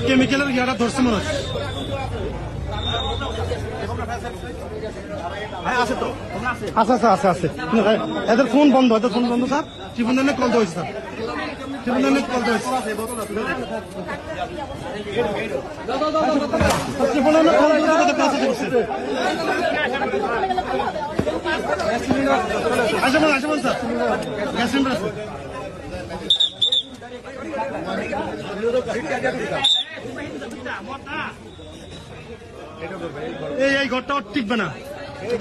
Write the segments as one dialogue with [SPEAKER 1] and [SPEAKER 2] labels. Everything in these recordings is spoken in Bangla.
[SPEAKER 1] কেমিক্যালের ইয়াটা ধরছে মনে হয়। আছে আছে আছে আছে এদের ফোন বন্ধ, এদের ফোন বন্ধ স্যার। ত্রিপুরানে কল হয়েছে স্যার, ত্রিপুরানে কল হয়েছে, ত্রিপুরানে কল হয়েছে। আসবেন আসবেন স্যার, গ্যাস সিলিন্ডার আছে। এই ঘরটা টিকবে না,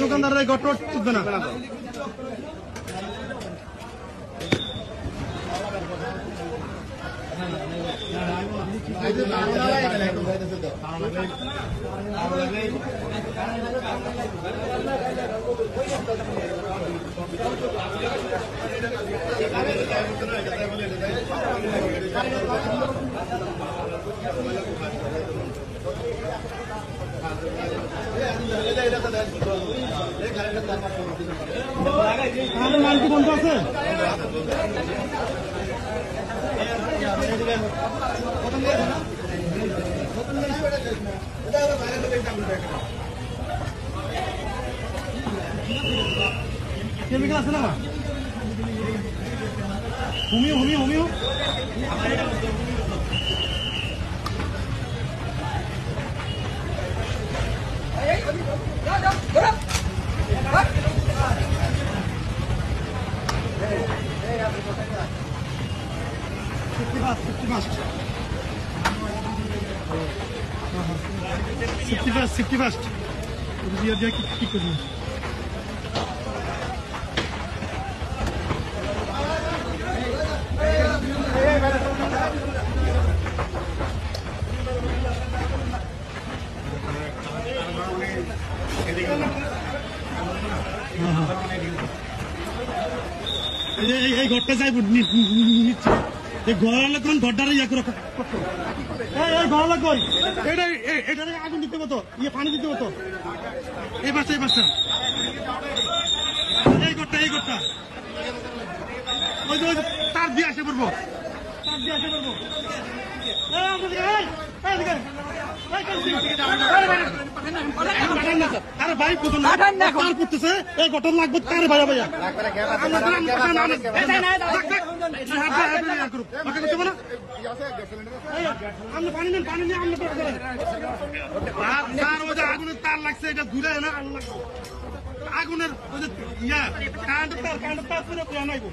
[SPEAKER 1] দোকানদারের এই ঘরটা টিকবে না। লাইন বন্ধ আছে, কেমিক্যাল আছে না, homeo homeo homeo safety first কি করবো। এই ঘরটা যাইব নিচ্ছে, এই ঘর কোন ঘরটারে ইয়ে করে এই ঘর কই এটা আগুন দিতে হতো, ইয়ে পানি দিতে হতো। এই বাচ্চা এই ঘরটা ওই তার দিয়ে আসে পড়বো, তার দিয়ে আসে পড়বো। আরে ভাই তার করতেছে, এই ঘটনা লাগবে তার ভাইয়া ভাইয়া পানি নেন, পানি নিয়ে আগুনের তার লাগছে, এটা ঘুরে না আগুনের ইয়া কারেন্টের তার নাইব।